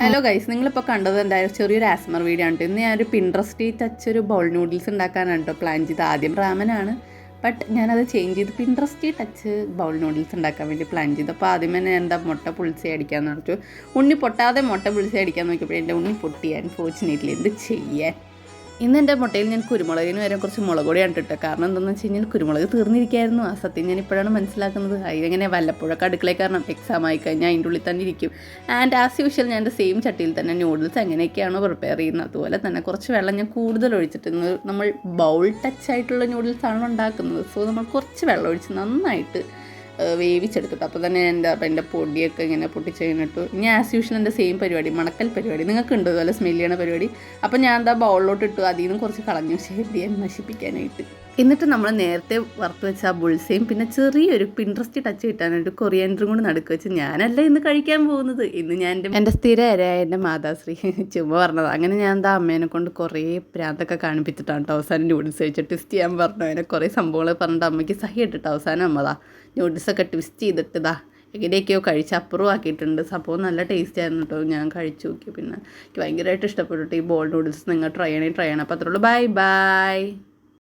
Hello guys, നിങ്ങളിപ്പോൾ കണ്ടത് എന്തായാലും ചെറിയൊരു ആസ്മർ വീഡിയോ ആണ്. ഇന്ന് ഞാനൊരു പിൻട്രസ്റ്റി ടച്ച് ഒരു ബൗൾ നൂഡിൽസ് ഉണ്ടാക്കാനാണ് കേട്ടോ പ്ലാൻ ചെയ്ത്. ആദ്യം റാമനാണ്, ബട്ട് ഞാനത് ചേഞ്ച് ചെയ്ത് പിൻട്രസ്റ്റി ടച്ച് ബൗൾ നൂഡിൽസ് ഉണ്ടാക്കാൻ വേണ്ടി പ്ലാൻ ചെയ്തു. അപ്പോൾ ആദ്യം തന്നെ എന്താ മുട്ട പുളിച്ച അടിക്കാമെന്ന് പറഞ്ഞു. ഉണ്ണി പൊട്ടാതെ മുട്ട പുളിച്ച അടിക്കാൻ നോക്കിയപ്പോൾ എൻ്റെ ഉണ്ണി പൊട്ടി. അൺഫോർച്ചുനേറ്റ്ലി എന്ത് ചെയ്യാൻ. ഇന്ന് എൻ്റെ മുട്ടയിൽ ഞാൻ കുരുമുളകിന് വരെ കുറച്ച് മുളക് പൊടിയാണ് ഇട്ടിട്ട്. കാരണം എന്താണെന്ന് വെച്ച് കഴിഞ്ഞാൽ കുരുമുളക് തീർന്നിരിക്കുകയായിരുന്നു. ആ സത്യം ഞാൻ ഇപ്പോഴാണ് മനസ്സിലാക്കുന്നത്. അതിനെങ്ങനെ വല്ലപ്പോഴൊക്കെ അടുക്കളയിൽ കാരണം എക്സാം ആയി കഴിഞ്ഞാൽ അതിൻ്റെ ഉള്ളിൽ തന്നെ ഇരിക്കും. ആൻഡ് ആസ് യൂഷ്വൽ ഞാൻ എൻ്റെ സെയിം ചട്ടിയിൽ തന്നെ നൂഡിൽസ് എങ്ങനെയൊക്കെയാണോ പ്രിപ്പയർ ചെയ്യുന്നത് അതുപോലെ തന്നെ കുറച്ച് വെള്ളം ഞാൻ കൂടുതൽ ഒഴിച്ചിട്ട്, നമ്മൾ ബൗൾ ടച്ച് ആയിട്ടുള്ള നൂഡിൽസാണ് ഉണ്ടാക്കുന്നത്. സോ നമ്മൾ കുറച്ച് വെള്ളം ഒഴിച്ച് നന്നായിട്ട് വേവിച്ചെടുത്തിട്ട് അപ്പോൾ തന്നെ എൻ്റെ പൊടിയൊക്കെ ഇങ്ങനെ പൊട്ടിച്ച് കഴിഞ്ഞിട്ടു. ഇനി ആസ് യൂഷ്വൽ എൻ്റെ സെയിം പരിപാടി, മണക്കൽ പരിപാടി നിങ്ങൾക്ക് ഉണ്ട് അതുപോലെ സ്മെല്ല് ചെയ്യണ പരിപാടി. അപ്പോൾ ഞാൻ എന്താ ബൗളിലോട്ട് ഇട്ടു, അതിൽ നിന്ന് കുറച്ച് കളഞ്ഞു ശരിയാൻ നശിപ്പിക്കാനായിട്ട്. എന്നിട്ട് നമ്മൾ നേരത്തെ വറുത്ത് വെച്ച ആ ബുൾസയും പിന്നെ ചെറിയൊരു പിൻട്രസ്റ്റ് ടച്ച് കിട്ടാനായിട്ട് കൊറിയാൻഡറും കൂടി നടുക്ക് വെച്ച് ഞാനല്ല ഇന്ന് കഴിക്കാൻ പോകുന്നത്. ഇന്ന് ഞാൻ എൻ്റെ സ്ഥിര ഇരയായ എൻ്റെ മാതാശ്രീ ചുമ്മാ പറഞ്ഞത്. അങ്ങനെ ഞാൻ എന്താ അമ്മേനെ കൊണ്ട് കുറേ പ്രാന്തൊക്കെ കാണിപ്പിച്ചിട്ടാണ് കേട്ടോ അവസാനം നൂഡിൽസ് കഴിച്ച് ട്വിസ്റ്റ് ചെയ്യാൻ പറഞ്ഞു. അതിനെ കുറേ സംഭവങ്ങൾ പറഞ്ഞിട്ട് അമ്മയ്ക്ക് സഹി ഇട്ടിട്ട് അവസാനം അമ്മതാ നൂഡിൽസൊക്കെ ട്വിസ്റ്റ് ചെയ്തിട്ട് ഇതാ എങ്ങനെയൊക്കെയോ കഴിച്ച് അപ്പുറം ആക്കിയിട്ടുണ്ട്. സംഭവം നല്ല ടേസ്റ്റ് ആയിരുന്നു കേട്ടോ. ഞാൻ കഴിച്ചു നോക്കി, പിന്നെ എനിക്ക് ഭയങ്കരമായിട്ട് ഇഷ്ടപ്പെട്ടിട്ട് ഈ ബോൾ നൂഡിൽസ് നിങ്ങൾ ട്രൈ ചെയ്യണം. അപ്പോൾ അത്രയുള്ളൂ. Bye bye.